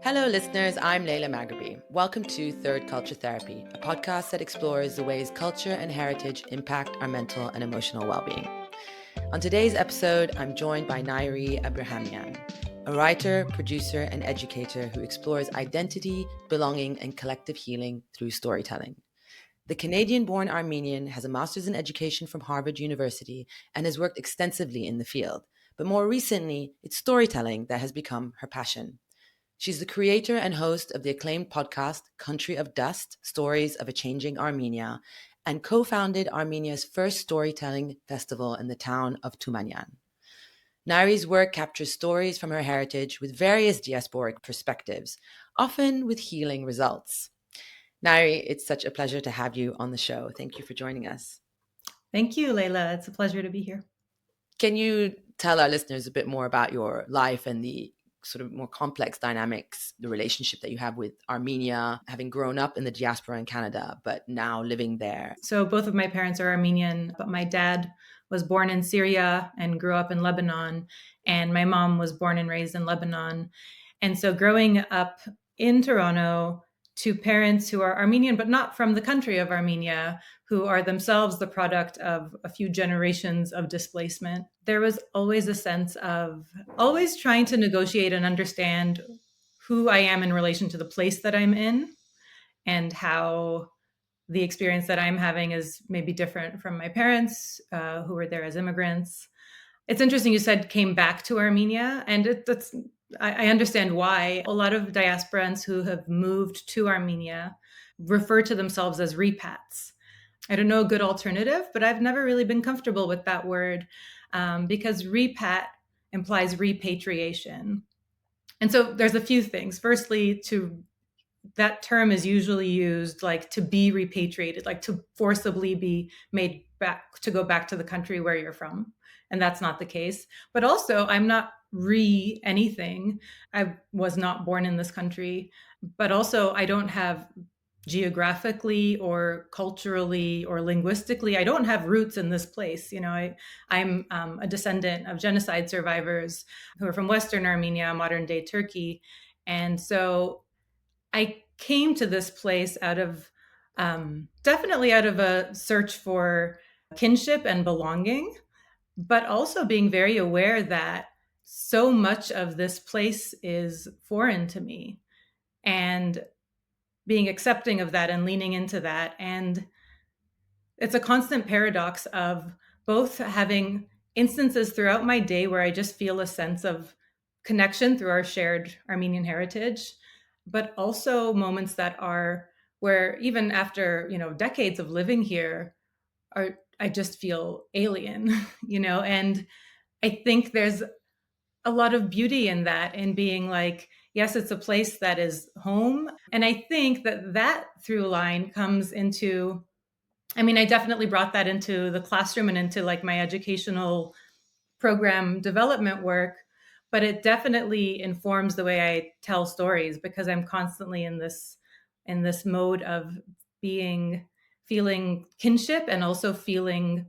Hello, listeners. I'm Layla. Welcome to Third Culture Therapy, a podcast that explores the ways culture and heritage impact our mental and emotional well-being. On today's episode, I'm joined by Nyree Abrahamian, a writer, producer, and educator who explores identity, belonging, and collective healing through storytelling. The Canadian-born Armenian has a master's in education from Harvard University and has worked extensively in the field. But more recently, it's storytelling that has become her passion. She's the creator and host of the acclaimed podcast, Country of Dust, Stories of a Changing Armenia, and co-founded Armenia's first storytelling festival in the town of Tumanyan. Nyree's work captures stories from her heritage with various diasporic perspectives, often with healing results. Nari, it's such a pleasure to have you on the show. Thank you for joining us. Thank you, Layla. It's a pleasure to be here. Can you tell our listeners a bit more about your life and the sort of more complex dynamics, the relationship that you have with Armenia, having grown up in the diaspora in Canada, but now living there? So both of my parents are Armenian, but my dad was born in Syria and grew up in Lebanon. And my mom was born and raised in Lebanon. And so growing up in Toronto to parents who are Armenian, but not from the country of Armenia, who are themselves the product of a few generations of displacement, there was always a sense of always trying to negotiate and understand who I am in relation to the place that I'm in and how the experience that I'm having is maybe different from my parents who were there as immigrants. It's interesting you said came back to Armenia, and I understand why. A lot of diasporans who have moved to Armenia refer to themselves as repats. I don't know a good alternative, but I've never really been comfortable with that word because repat implies repatriation. And so there's a few things. Firstly, that term is usually used like to be repatriated, like to forcibly be made back, to go back to the country where you're from. And that's not the case. But also, I'm not anything. I was not born in this country, but also I don't have geographically or culturally or linguistically, I don't have roots in this place. I'm a descendant of genocide survivors who are from Western Armenia, modern day Turkey. And so I came to this place definitely out of a search for kinship and belonging, but also being very aware that so much of this place is foreign to me, and being accepting of that and leaning into that. And it's a constant paradox of both having instances throughout my day where I just feel a sense of connection through our shared Armenian heritage, but also moments that are where even after, decades of living here, I just feel alien, and I think there's a lot of beauty in that, in being like, yes, it's a place that is home. And I think that through line comes into, I definitely brought that into the classroom and into like my educational program development work, but it definitely informs the way I tell stories because I'm constantly in this mode of feeling kinship and also feeling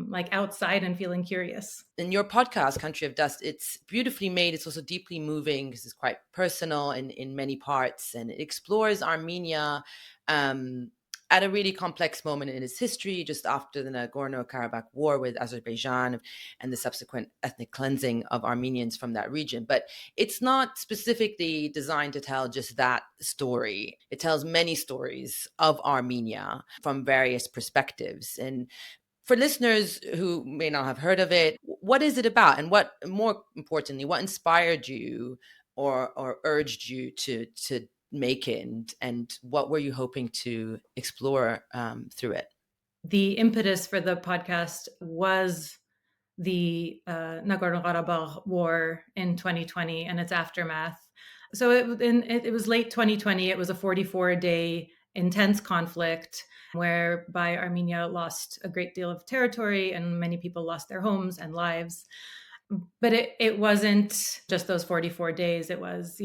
like outside and feeling curious. In your podcast, Country of Dust, it's beautifully made. It's also deeply moving because it's quite personal in many parts, and it explores Armenia at a really complex moment in its history, just after the Nagorno-Karabakh War with Azerbaijan and the subsequent ethnic cleansing of Armenians from that region. But it's not specifically designed to tell just that story. It tells many stories of Armenia from various perspectives. And for listeners who may not have heard of it, what is it about? And what, more importantly, what inspired you or urged you to make it, and what were you hoping to explore through it? The impetus for the podcast was the Nagorno-Karabakh War in 2020 and its aftermath. So it was late 2020. It was a 44-day intense conflict whereby Armenia lost a great deal of territory and many people lost their homes and lives. But it wasn't just those 44 days. It was,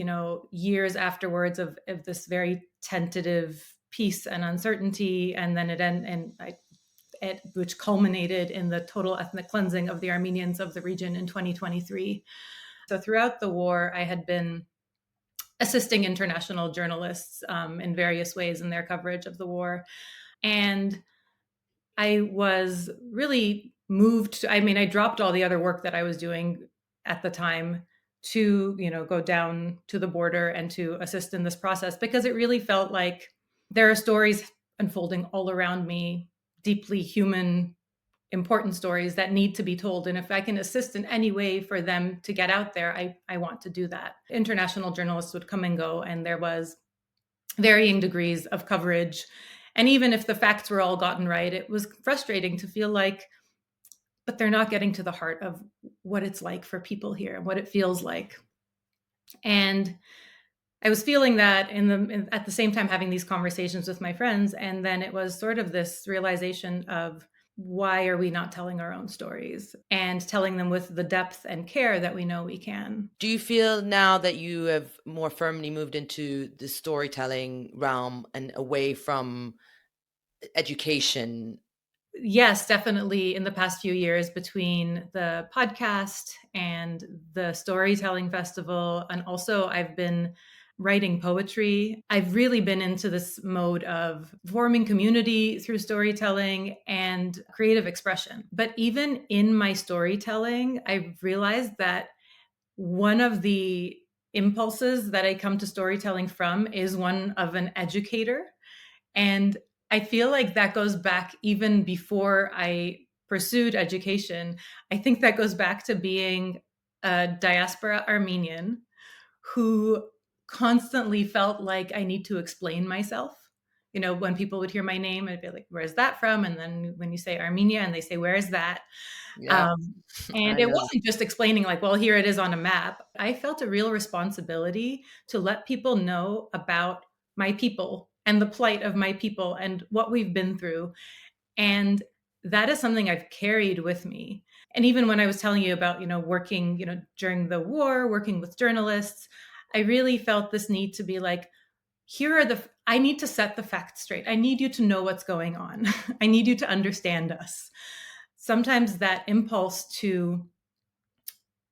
years afterwards of this very tentative peace and uncertainty. And then which culminated in the total ethnic cleansing of the Armenians of the region in 2023. So throughout the war, I had been assisting international journalists in various ways in their coverage of the war. And I was really moved. I dropped all the other work that I was doing at the time to, go down to the border and to assist in this process, because it really felt like there are stories unfolding all around me, deeply human, important stories that need to be told. And if I can assist in any way for them to get out there, I want to do that. International journalists would come and go, and there was varying degrees of coverage. And even if the facts were all gotten right, it was frustrating to feel like, but they're not getting to the heart of what it's like for people here and what it feels like. And I was feeling that at the same time having these conversations with my friends. And then it was sort of this realization of, why are we not telling our own stories and telling them with the depth and care that we know we can? Do you feel now that you have more firmly moved into the storytelling realm and away from education? Yes, definitely. In the past few years, between the podcast and the storytelling festival, and also I've been writing poetry, I've really been into this mode of forming community through storytelling and creative expression. But even in my storytelling, I've realized that one of the impulses that I come to storytelling from is one of an educator. And I feel like that goes back even before I pursued education. I think that goes back to being a diaspora Armenian who constantly felt like I need to explain myself. When people would hear my name, I'd be like, where's that from? And then when you say Armenia and they say, where is that? Yeah, And I it know. wasn't just explaining like, well, here it is on a map. I felt a real responsibility to let people know about my people and the plight of my people and what we've been through. And that is something I've carried with me. And even when I was telling you about, working, during the war, working with journalists, I really felt this need to be like, I need to set the facts straight. I need you to know what's going on. I need you to understand us. Sometimes that impulse to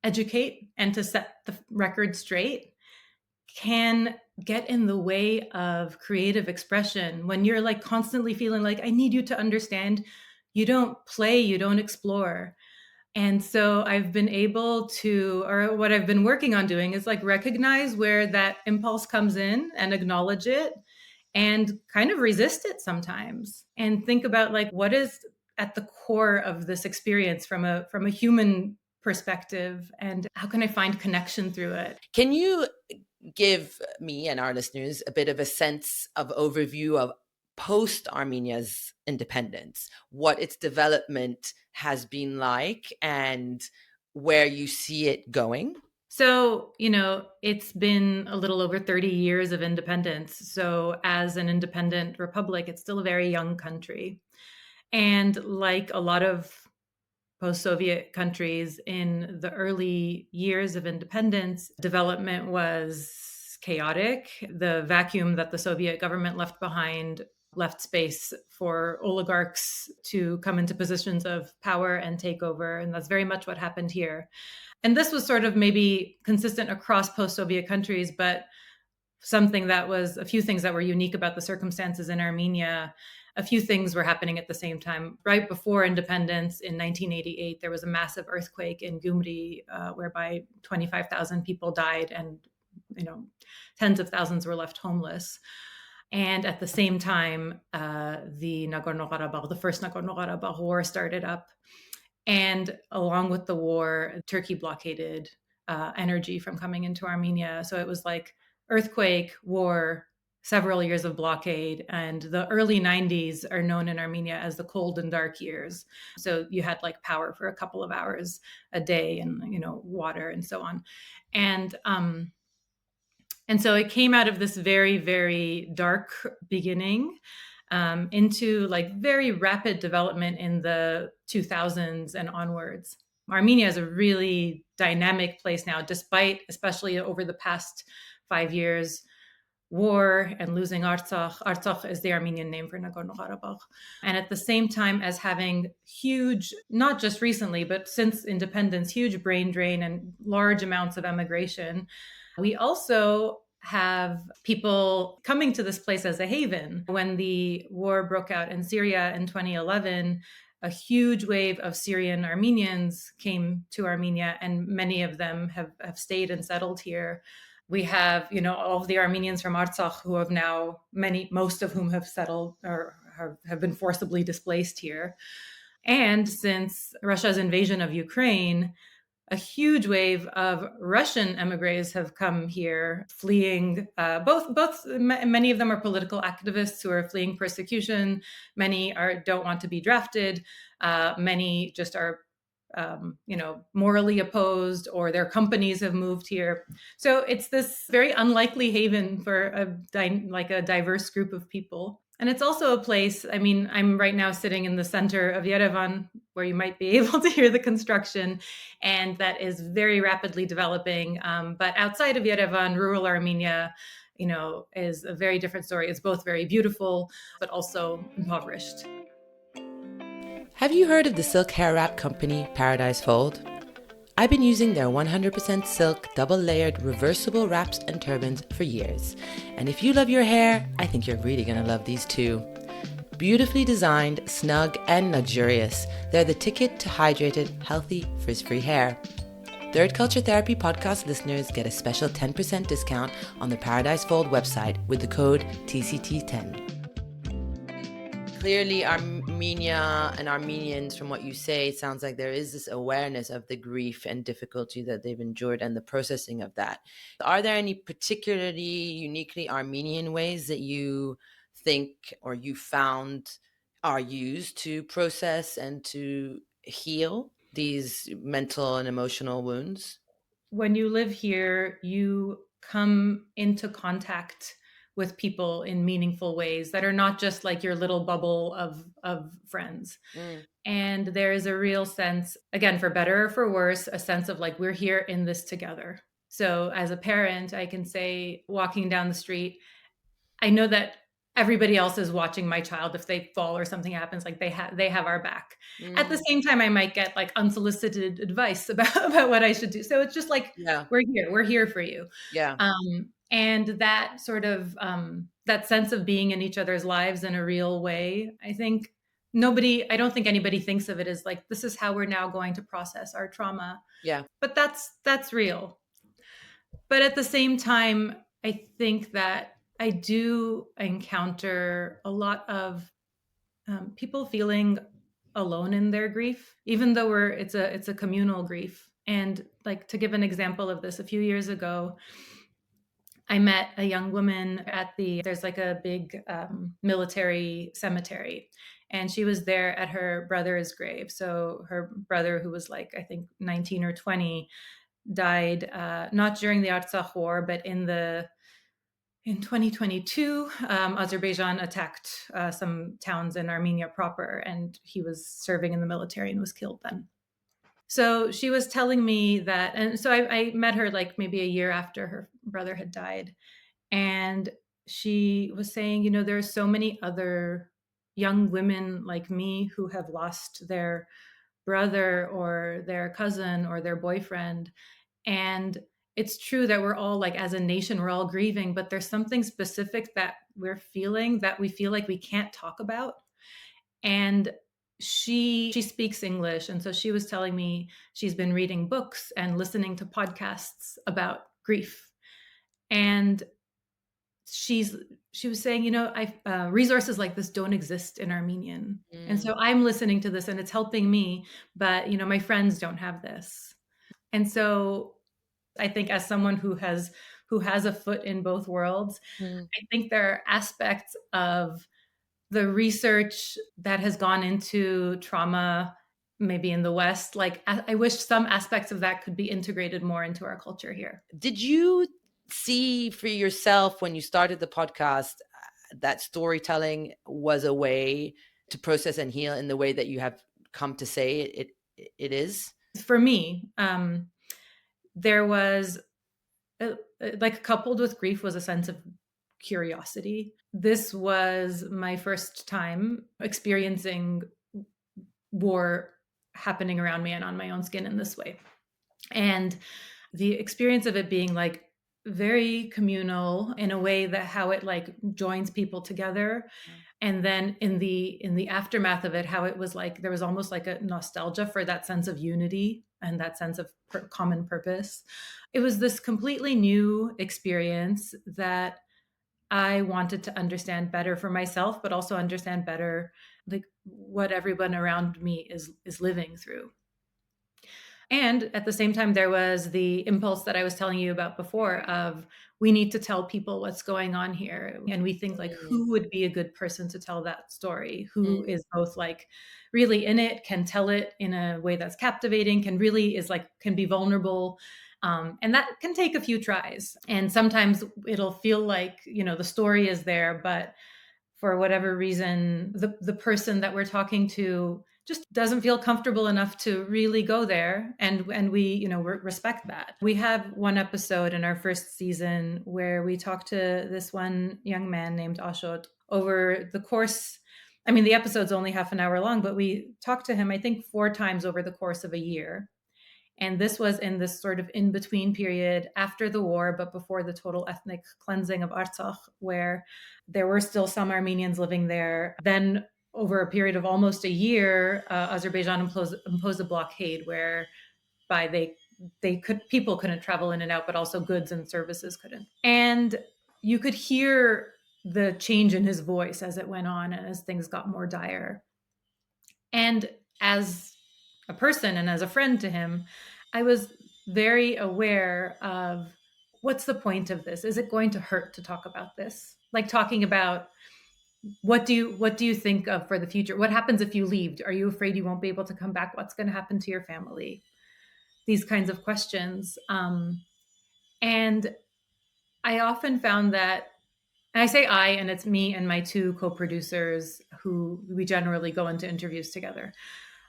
educate and to set the record straight can get in the way of creative expression when you're like constantly feeling like, I need you to understand. You don't play, you don't explore. And so I've been able to, or what I've been working on doing is like recognize where that impulse comes in and acknowledge it and kind of resist it sometimes and think about like, what is at the core of this experience from a human perspective, and how can I find connection through it? Can you give me and our listeners a bit of a sense of overview of post Armenia's independence, what its development has been like and where you see it going? So, it's been a little over 30 years of independence. So, as an independent republic, it's still a very young country. And like a lot of post-Soviet countries in the early years of independence, development was chaotic. The vacuum that the Soviet government left behind left space for oligarchs to come into positions of power and take over. And that's very much what happened here. And this was sort of maybe consistent across post-Soviet countries, but a few things that were unique about the circumstances in Armenia. A few things were happening at the same time. Right before independence in 1988, there was a massive earthquake in Gyumri, whereby 25,000 people died and, tens of thousands were left homeless. And at the same time, the first Nagorno-Karabakh War started up. And along with the war, Turkey blockaded energy from coming into Armenia. So it was like earthquake, war, several years of blockade. And the early 90s are known in Armenia as the cold and dark years. So you had like power for a couple of hours a day and, water and so on. And so it came out of this very, very dark beginning into like very rapid development in the 2000s and onwards. Armenia is a really dynamic place now, despite, especially over the past 5 years, war and losing Artsakh. Artsakh is the Armenian name for Nagorno-Karabakh. And at the same time as having huge, not just recently, but since independence, huge brain drain and large amounts of emigration, we also have people coming to this place as a haven. When the war broke out in Syria in 2011, a huge wave of Syrian Armenians came to Armenia, and many of them have stayed and settled here. We have, all of the Armenians from Artsakh who have now, most of whom have settled or have been forcibly displaced here. And since Russia's invasion of Ukraine, a huge wave of Russian emigres have come here, fleeing. Many of them are political activists who are fleeing persecution. Many don't want to be drafted. Many just are, morally opposed, or their companies have moved here. So it's this very unlikely haven for a diverse group of people. And it's also a place, I'm right now sitting in the center of Yerevan, where you might be able to hear the construction, and that is very rapidly developing. But outside of Yerevan, rural Armenia, is a very different story. It's both very beautiful, but also impoverished. Have you heard of the silk hair wrap company Paradise Fold? I've been using their 100% silk double-layered reversible wraps and turbans for years. And if you love your hair, I think you're really going to love these too. Beautifully designed, snug, and luxurious, they're the ticket to hydrated, healthy, frizz-free hair. Third Culture Therapy podcast listeners get a special 10% discount on the Paradise Fold website with the code TCT10. Clearly, Armenia and Armenians, from what you say, it sounds like there is this awareness of the grief and difficulty that they've endured and the processing of that. Are there any particularly uniquely Armenian ways that you think or you found are used to process and to heal these mental and emotional wounds? When you live here, you come into contact with people in meaningful ways that are not just like your little bubble of friends. And there is a real sense, again, for better or for worse, a sense of like, we're here in this together. So as a parent, I can say, walking down the street, I know that everybody else is watching my child. If they fall or something happens, like they have our back. At the same time, I might get like unsolicited advice about what I should do. So it's just like, we're here for you. Yeah. And that sort of that sense of being in each other's lives in a real way, I don't think anybody thinks of it as like, this is how we're now going to process our trauma. Yeah. But that's real. But at the same time, I think that I do encounter a lot of people feeling alone in their grief, even though it's a communal grief. And like, to give an example of this, a few years ago, I met a young woman there's like a big military cemetery, and she was there at her brother's grave. So her brother, who was like, I think 19 or 20, died not during the Artsakh War, but in 2022, Azerbaijan attacked some towns in Armenia proper, and he was serving in the military and was killed then. So she was telling me that, and so I met her like maybe a year after her brother had died. And she was saying, there are so many other young women like me who have lost their brother or their cousin or their boyfriend. And it's true that we're all like, as a nation, we're all grieving, but there's something specific that we're feeling that we feel like we can't talk about. And she speaks English. And so she was telling me she's been reading books and listening to podcasts about grief. And she was saying, resources like this don't exist in Armenian. And so I'm listening to this and it's helping me, but, my friends don't have this. And so I think, as someone who has a foot in both worlds, I think there are aspects of the research that has gone into trauma, maybe in the West, like I wish some aspects of that could be integrated more into our culture here. Did you see for yourself when you started the podcast that storytelling was a way to process and heal in the way that you have come to say it is? For me, there was like, coupled with grief was a sense of curiosity. This was my first time experiencing war happening around me and on my own skin in this way. And the experience of it being like very communal in a way that how it like joins people together. And then in the aftermath of it, how it was like there was almost like a nostalgia for that sense of unity and that sense of common purpose. It was this completely new experience that I wanted to understand better for myself, but also understand better like what everyone around me is living through. And at the same time, there was the impulse that I was telling you about before of we need to tell people what's going on here. And we think like, Mm, who would be a good person to tell that story? mm, Who is both like really in it, can tell it in a way that's captivating, can really is like, can be vulnerable. And that can take a few tries. And sometimes it'll feel like, the story is there, but for whatever reason, the person that we're talking to just doesn't feel comfortable enough to really go there, and we respect that. We have one episode in our first season where we talk to this one young man named Ashot over the course. I mean, the episode's only half an hour long, but we talked to him I think 4 times over the course of a year. And this was in this sort of in between period after the war, but before the total ethnic cleansing of Artsakh, where there were still some Armenians living there. Then, over a period of almost a year, Azerbaijan imposed a blockade whereby people couldn't travel in and out, but also goods and services couldn't. And you could hear the change in his voice as it went on and as things got more dire. And as a person and as a friend to him, I was very aware of what's the point of this? Is it going to hurt to talk about this? Like talking about what do you think of for the future? What happens if you leave? Are you afraid you won't be able to come back? What's going to happen to your family? These kinds of questions. And I often found that, and I say I, and it's me and my two co-producers who we generally go into interviews together.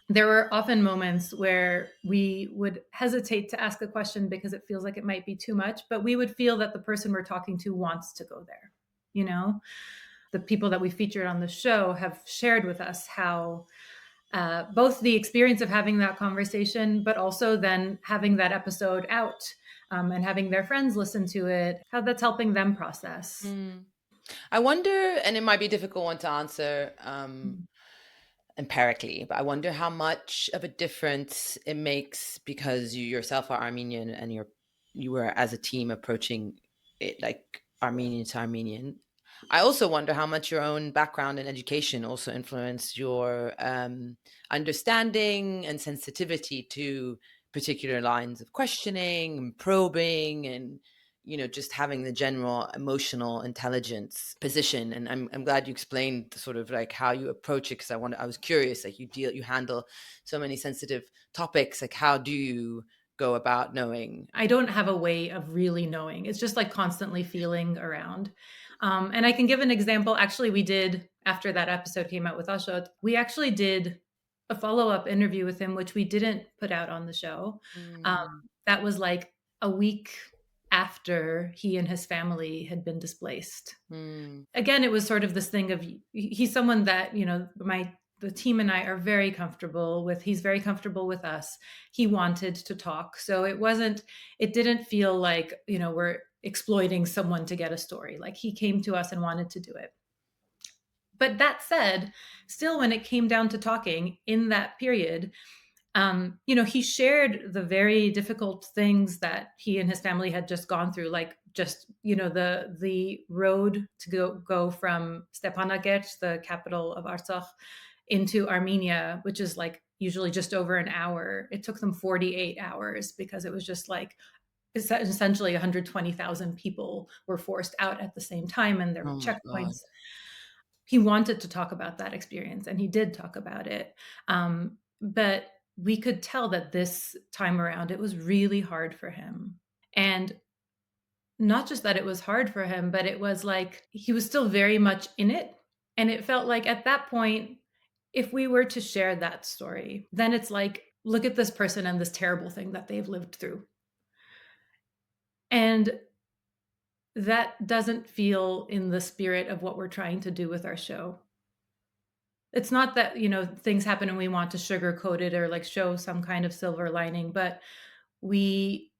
There were often moments where we would hesitate to ask a question because it feels like it might be too much, but we would feel that the person we're talking to wants to go there. The people that we featured on the show have shared with us how both the experience of having that conversation, but also then having that episode out and having their friends listen to it, how that's helping them process. mm. I wonder, and it might be a difficult one to answer empirically, but I wonder how much of a difference it makes because you yourself are Armenian and you were as a team approaching it like Armenian to Armenian. I also wonder how much your own background and education also influenced your understanding and sensitivity to particular lines of questioning and probing and just having the general emotional intelligence position. And I'm glad you explained sort of like how you approach it, because I was curious, like you handle so many sensitive topics, like how do you go about knowing? I don't have a way of really knowing. It's just like constantly feeling around. And I can give an example. Actually, we did, after that episode came out with Ashot, we actually did a follow-up interview with him, which we didn't put out on the show. That was like a week after he and his family had been displaced. Again, it was sort of this thing of he's someone that, the team and I are very comfortable with. He's very comfortable with us. He wanted to talk. So it didn't feel like, we're exploiting someone to get a story. Like he came to us and wanted to do it. But that said, still, when it came down to talking in that period, he shared the very difficult things that he and his family had just gone through, like just, the road to go from Stepanakert, the capital of Artsakh, into Armenia, which is like usually just over an hour. It took them 48 hours because it was just like essentially 120,000 people were forced out at the same time, and there were Oh my God. checkpoints. He wanted to talk about that experience, and he did talk about it. But we could tell that this time around, it was really hard for him. And not just that it was hard for him, but it was like he was still very much in it. And it felt like at that point, if we were to share that story, then it's like, look at this person and this terrible thing that they've lived through. And that doesn't feel in the spirit of what we're trying to do with our show. It's not that, things happen and we want to sugarcoat it or like show some kind of silver lining, but we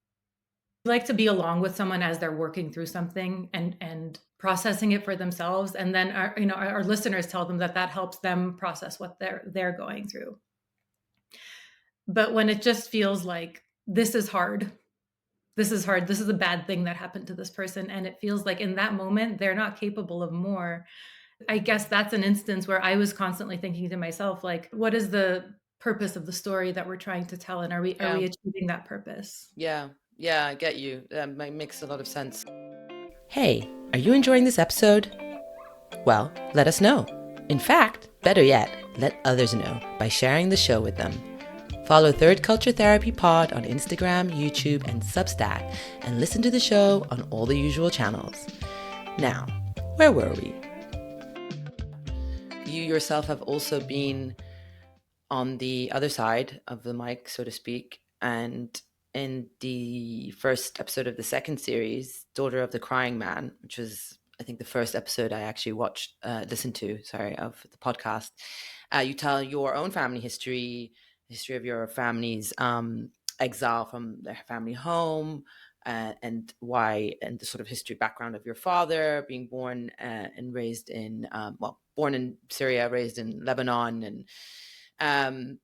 like to be along with someone as they're working through something and processing it for themselves, and then our listeners tell them that helps them process what they're going through. But when it just feels like this is hard, this is a bad thing that happened to this person, and it feels like in that moment they're not capable of more, I guess that's an instance where I was constantly thinking to myself, like, what is the purpose of the story that we're trying to tell, and are we achieving that purpose? Yeah, I get you. That makes a lot of sense. Hey, are you enjoying this episode? Well, let us know. In fact, better yet, let others know by sharing the show with them. Follow Third Culture Therapy Pod on Instagram, YouTube, and Substack, and listen to the show on all the usual channels. Now, where were we? You yourself have also been on the other side of the mic, so to speak, and in the first episode of the second series, Daughter of the Crying Man, which was, I think, the first episode I actually listened to of the podcast, you tell your own family history of your family's exile from their family home, and why, and the sort of history background of your father being born and raised in, born in Syria, raised in Lebanon, and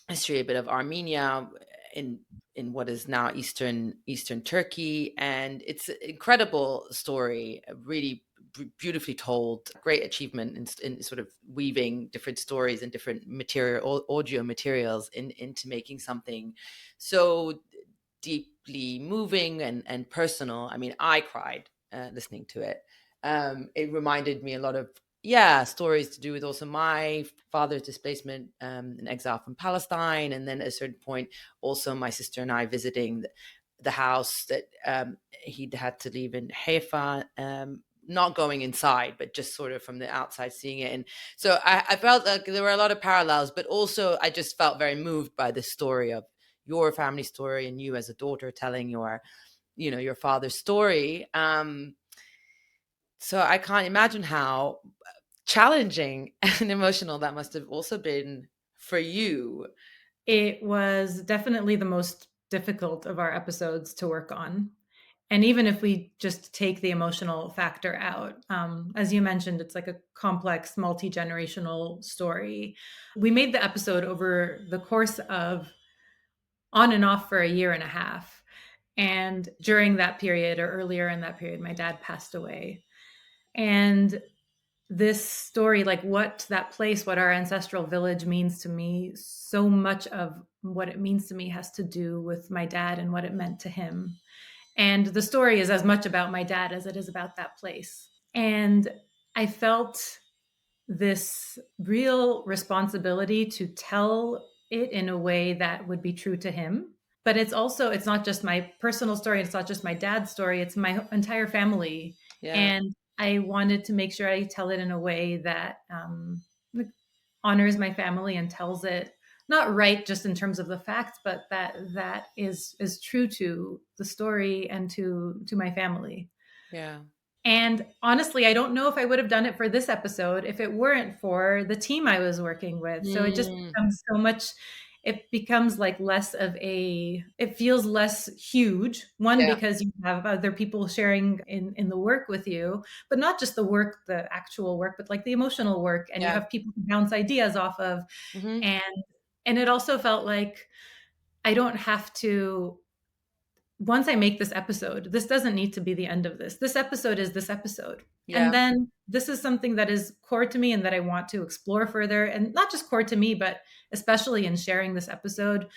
history a bit of Armenia in what is now eastern Turkey. And it's an incredible story, really beautifully told, great achievement in sort of weaving different stories and different audio materials into making something so deeply moving and personal. I mean, I cried listening to it. It reminded me a lot of stories to do with also my father's displacement and exile from Palestine, and then at a certain point also my sister and I visiting the house that he'd had to leave in Haifa, not going inside but just sort of from the outside seeing it. And so I felt like there were a lot of parallels, but also I just felt very moved by the story of your family story and you as a daughter telling your father's story. So I can't imagine how challenging and emotional that must have also been for you. It was definitely the most difficult of our episodes to work on. And even if we just take the emotional factor out, as you mentioned, it's like a complex, multi-generational story. We made the episode over the course of on and off for a year and a half. And during that period, or earlier in that period, my dad passed away. And this story, like what that place, what our ancestral village means to me, so much of what it means to me has to do with my dad and what it meant to him. And the story is as much about my dad as it is about that place. And I felt this real responsibility to tell it in a way that would be true to him. But it's not just my personal story. It's not just my dad's story. It's my entire family. Yeah. And I wanted to make sure I tell it in a way that honors my family and tells it not right just in terms of the facts, but that is true to the story and to my family. Yeah. And honestly, I don't know if I would have done it for this episode if it weren't for the team I was working with. So it just becomes so much, it becomes like it feels less huge. One, because you have other people sharing in the work with you, but not just the actual work, but like the emotional work. And you have people to bounce ideas off of. Mm-hmm. And it also felt like I don't have to, once I make this episode, this doesn't need to be the end of this. This episode is this episode. Yeah. And then this is something that is core to me and that I want to explore further. And not just core to me, but especially in sharing this episode,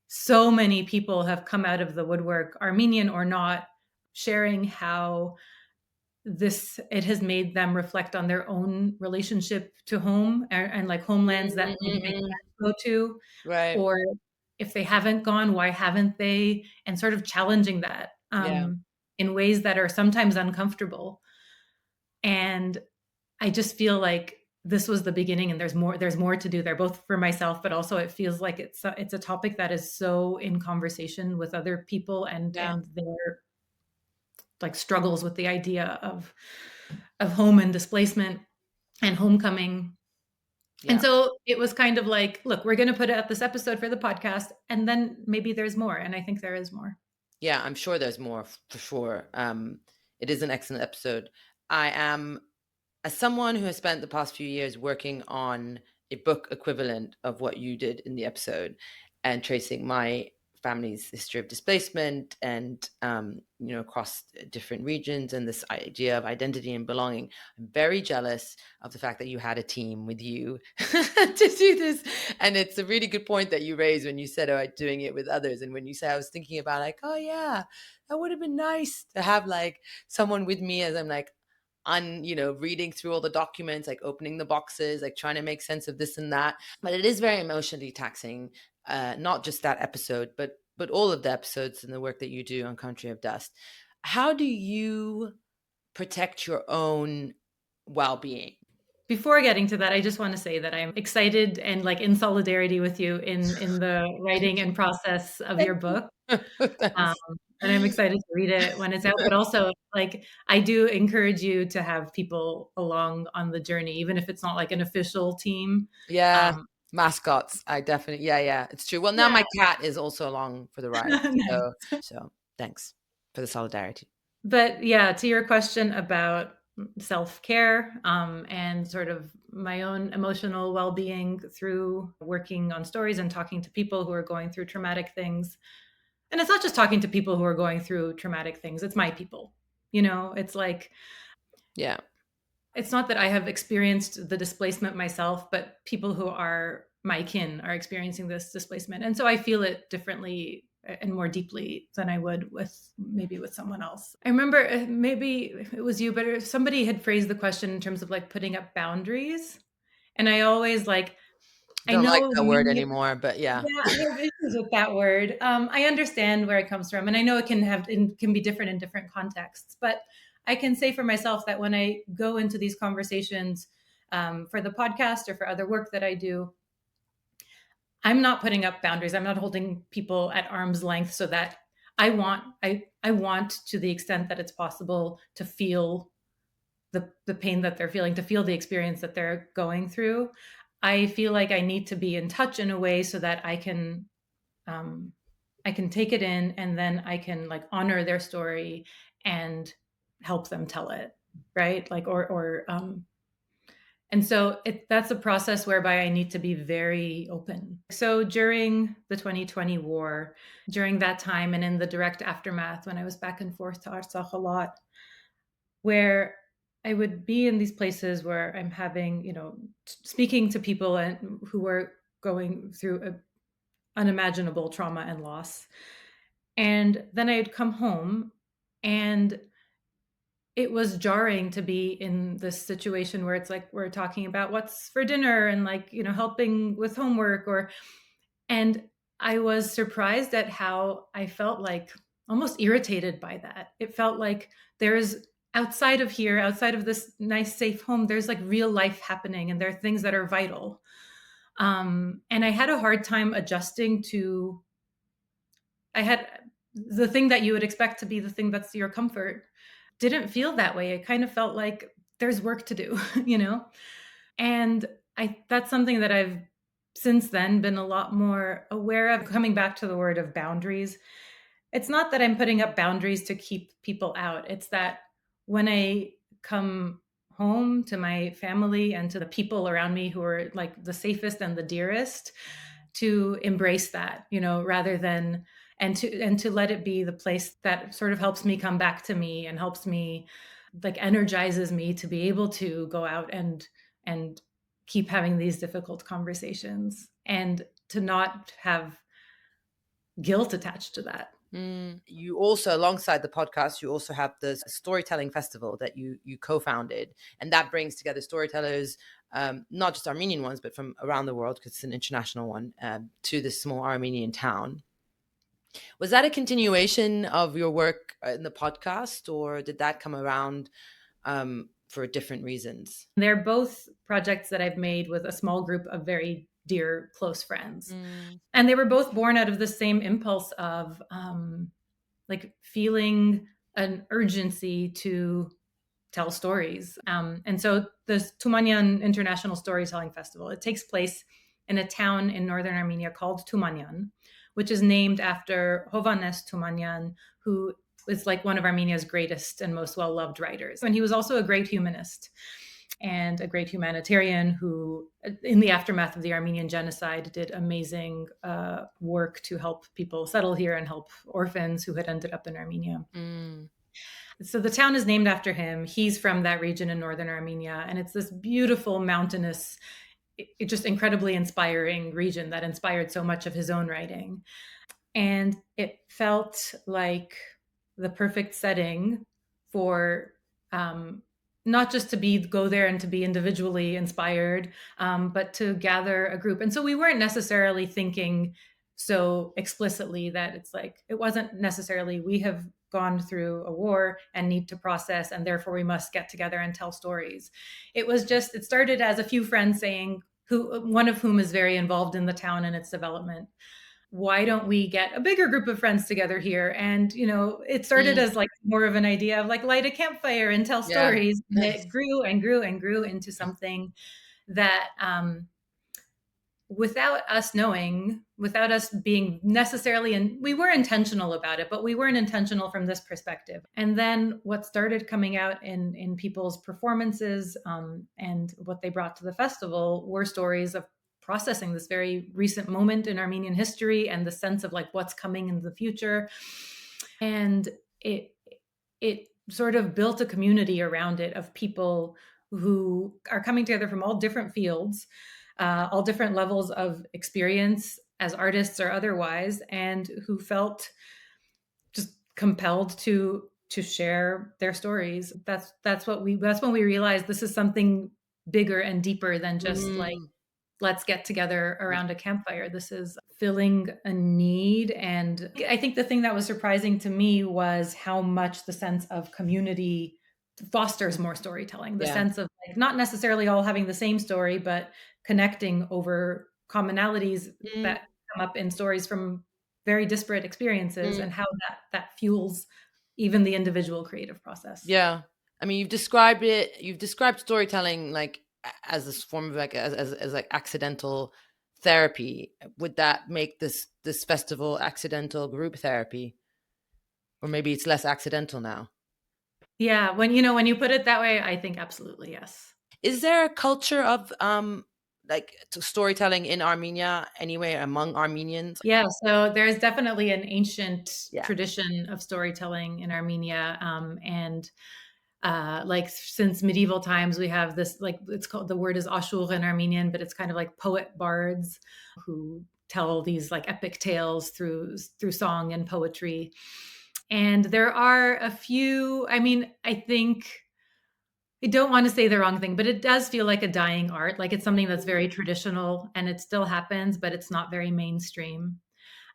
so many people have come out of the woodwork, Armenian or not, sharing how it has made them reflect on their own relationship to home and like homelands that maybe they can't go to. Right. Or if they haven't gone, why haven't they? And sort of challenging that in ways that are sometimes uncomfortable. And I just feel like this was the beginning, and there's more to do there, both for myself, but also it feels like it's a topic that is so in conversation with other people and their like struggles with the idea of home and displacement and homecoming. Yeah. And so it was kind of like, look, we're going to put out this episode for the podcast, and then maybe there's more. And I think there is more. Yeah, I'm sure there's more for sure. It is an excellent episode. I am, as someone who has spent the past few years working on a book equivalent of what you did in the episode and tracing my family's history of displacement and across different regions and this idea of identity and belonging, I'm very jealous of the fact that you had a team with you to do this. And it's a really good point that you raised when you said about doing it with others, and when you say, I was thinking about like, oh yeah, that would have been nice to have like someone with me as I'm like reading through all the documents, like opening the boxes, like trying to make sense of this and that. But it is very emotionally taxing, not just that episode, but all of the episodes and the work that you do on Country of Dust. How do you protect your own well-being? Before getting to that, I just want to say that I'm excited and like in solidarity with you in the writing and process of your book. Um, Thanks. and I'm excited to read it when it's out. But also, like, I do encourage you to have people along on the journey, even if it's not like an official team. Yeah, Um, mascots. I definitely, yeah, it's true. Well, now yeah. my cat is also along for the ride. So, Nice. so thanks for the solidarity. But yeah, to your question about self-care, and sort of my own emotional well-being through working on stories and talking to people who are going through traumatic things. And it's not just talking to people who are going through traumatic things, it's my people. It's like, Yeah. it's not that I have experienced the displacement myself, but people who are my kin are experiencing this displacement. And so I feel it differently and more deeply than I would with someone else. I remember, maybe it was you, but somebody had phrased the question in terms of like putting up boundaries. And I always like, I Don't like know that word me. anymore, but yeah. Yeah, I have issues with that word. I understand where it comes from, and I know it can be different in different contexts. But I can say for myself that when I go into these conversations, for the podcast or for other work that I do, I'm not putting up boundaries. I'm not holding people at arm's length so that I want, to the extent that it's possible, to feel the pain that they're feeling, to feel the experience that they're going through. I feel like I need to be in touch in a way so that um, I can take it in, and then I can like honor their story and help them tell it, right? Like, and so that's a process whereby I need to be very open. So during the 2020 war, during that time and in the direct aftermath, when I was back and forth to Artsakh a lot, where I would be in these places where I'm having, speaking to people and who are going through unimaginable trauma and loss. And then I'd come home, and it was jarring to be in this situation where it's like we're talking about what's for dinner and like, helping with homework and I was surprised at how I felt like almost irritated by that. It felt like there's outside of here, outside of this nice safe home, there's like real life happening and there are things that are vital. And I had a hard time adjusting to I had the thing that you would expect to be the thing that's your comfort didn't feel that way. It kind of felt like there's work to do, you know? And that's something that I've since then been a lot more aware of. Coming back to the word of boundaries, it's not that I'm putting up boundaries to keep people out. It's that when I come home to my family and to the people around me who are like the safest and the dearest, to embrace that, rather than and to let it be the place that sort of helps me come back to me and helps me, like, energizes me to be able to go out and keep having these difficult conversations and to not have guilt attached to that. You also, alongside the podcast, you also have the storytelling festival that you co-founded, and that brings together storytellers, not just Armenian ones, but from around the world, because it's an international one, to this small Armenian town. Was that a continuation of your work in the podcast, or did that come around for different reasons? They're both projects that I've made with a small group of very dear, close friends. And they were both born out of the same impulse of like feeling an urgency to tell stories. And so the Tumanyan International Storytelling Festival, it takes place in a town in northern Armenia called Tumanyan, which is named after Hovhannes Tumanyan, who is like one of Armenia's greatest and most well-loved writers. And he was also a great humanist and a great humanitarian who, in the aftermath of the Armenian genocide, did amazing work to help people settle here and help orphans who had ended up in Armenia. So the town is named after him. He's from that region in northern Armenia, and it's this beautiful mountainous, just incredibly inspiring region that inspired so much of his own writing. And it felt like the perfect setting for not just to go there and to be individually inspired, but to gather a group. And so we weren't necessarily thinking so explicitly that it's like, it wasn't necessarily, we have gone through a war and need to process, and therefore we must get together and tell stories. It was just, it started as a few friends saying, one of whom is very involved in the town and its development, why don't we get a bigger group of friends together here? And, it started as like more of an idea of like light a campfire and tell stories. And it grew and grew and grew into something that, without us knowing, without us being necessarily, and we were intentional about it, but we weren't intentional from this perspective. And then what started coming out in people's performances and what they brought to the festival were stories of processing this very recent moment in Armenian history and the sense of like what's coming in the future. And it sort of built a community around it of people who are coming together from all different fields, all different levels of experience as artists or otherwise, and who felt just compelled to share their stories. That's when we realized this is something bigger and deeper than just like, let's get together around a campfire. This is filling a need. And I think the thing that was surprising to me was how much the sense of community fosters more storytelling. The sense of like, not necessarily all having the same story, but connecting over commonalities that come up in stories from very disparate experiences, and how that fuels even the individual creative process. Yeah. I mean, you've described storytelling like as this form of like as like accidental therapy. Would that make this festival accidental group therapy? Or maybe it's less accidental now? Yeah, when you put it that way, I think absolutely yes. Is there a culture of like storytelling in Armenia anyway among Armenians? Yeah, so there's definitely an ancient tradition of storytelling in Armenia, and like since medieval times, we have this, like, it's called, the word is ashur in Armenian, but it's kind of like poet bards who tell these like epic tales through song and poetry. And there are a few, I mean, I don't want to say the wrong thing, but it does feel like a dying art. Like it's something that's very traditional and it still happens, but it's not very mainstream.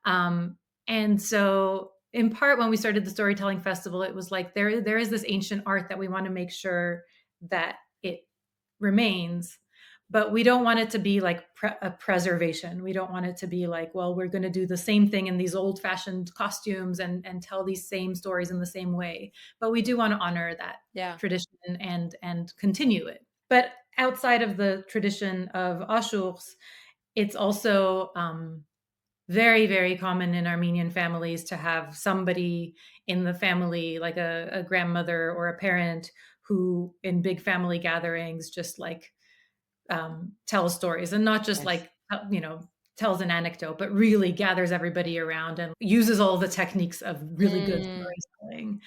And so in part, when we started the storytelling festival, it was like, there is this ancient art that we want to make sure that it remains, but we don't want it to be like a preservation. We don't want it to be like, well, we're going to do the same thing in these old fashioned costumes and tell these same stories in the same way. But we do want to honor that tradition and continue it. But outside of the tradition of ashurs, it's also very, very common in Armenian families to have somebody in the family, like a grandmother or a parent, who in big family gatherings just like tells stories, and not just like, tells an anecdote, but really gathers everybody around and uses all the techniques of really good storytelling.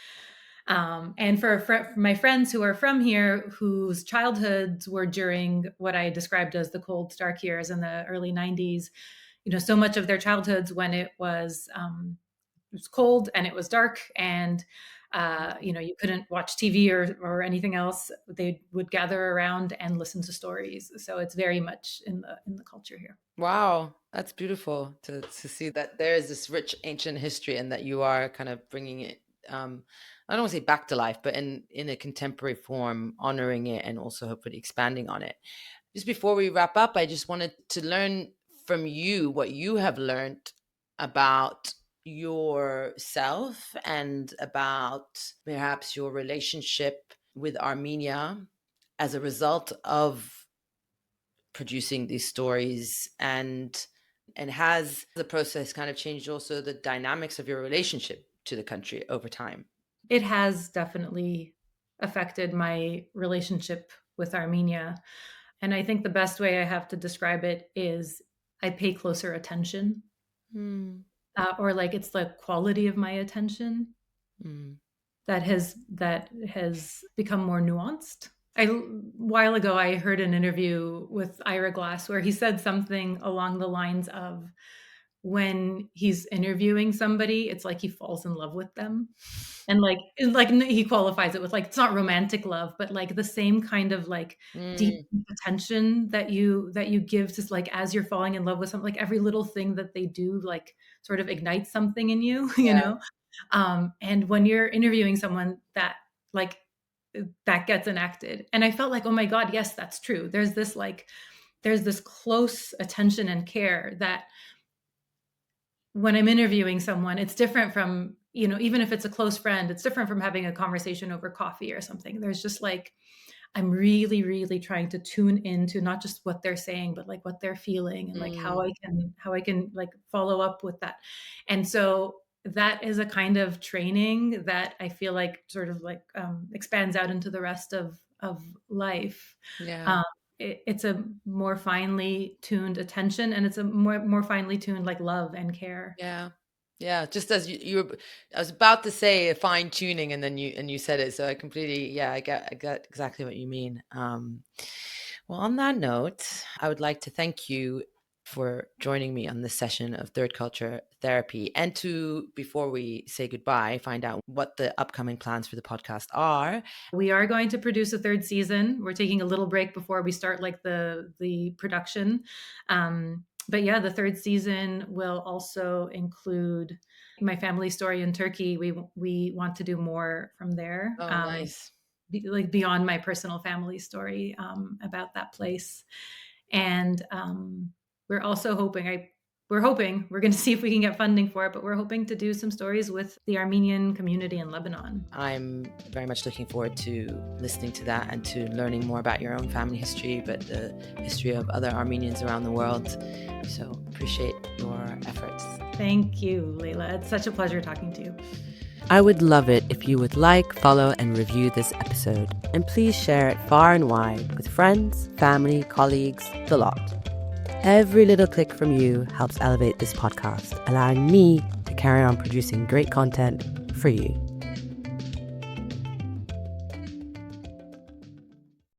And for my friends who are from here, whose childhoods were during what I described as the cold, dark years in the early 90s, so much of their childhoods when it was cold and it was dark and you couldn't watch TV or anything else, they would gather around and listen to stories. So it's very much in the culture here. Wow, that's beautiful to see that there is this rich ancient history and that you are kind of bringing it, I don't want to say back to life, but in a contemporary form, honoring it and also hopefully expanding on it. Just before we wrap up, I just wanted to learn from you what you have learned about yourself and about perhaps your relationship with Armenia as a result of producing these stories, and And has the process kind of changed also the dynamics of your relationship to the country over time? It has definitely affected my relationship with Armenia. And I think the best way I have to describe it is I pay closer attention, or like it's the quality of my attention Mm. that has become more nuanced. A while ago, I heard an interview with Ira Glass where he said something along the lines of, when he's interviewing somebody, it's like he falls in love with them. And like he qualifies it with like, it's not romantic love, but like the same kind of like deep Mm. attention that you give to, like, as you're falling in love with something, like every little thing that they do like sort of ignites something in you, you Yeah. know. And when you're interviewing someone that like that gets enacted, and I felt like, oh my God, yes, that's true. There's this close attention and care that when I'm interviewing someone, it's different from, even if it's a close friend, it's different from having a conversation over coffee or something. There's just like, I'm really, really trying to tune into not just what they're saying, but like what they're feeling, and like how I can like follow up with that. And so that is a kind of training that I feel like sort of like expands out into the rest of life. Yeah. Um, it's a more finely tuned attention, and it's a more finely tuned like love and care. Yeah. Yeah. Just as you were, I was about to say fine tuning, and then you said it. So I completely, yeah, I get exactly what you mean. Well, on that note, I would like to thank you for joining me on this session of Third Culture Therapy, and to, before we say goodbye, find out what the upcoming plans for the podcast are. We are going to produce a third season. We're taking a little break before we start like the production. But yeah, the third season will also include my family story in Turkey. We want to do more from there. Oh, nice. Like beyond my personal family story about that place. And we're also hoping, we're going to see if we can get funding for it, but we're hoping to do some stories with the Armenian community in Lebanon. I'm very much looking forward to listening to that and to learning more about your own family history, but the history of other Armenians around the world. So appreciate your efforts. Thank you, Layla. It's such a pleasure talking to you. I would love it if you would like, follow, and review this episode. And please share it far and wide with friends, family, colleagues, the lot. Every little click from you helps elevate this podcast, allowing me to carry on producing great content for you.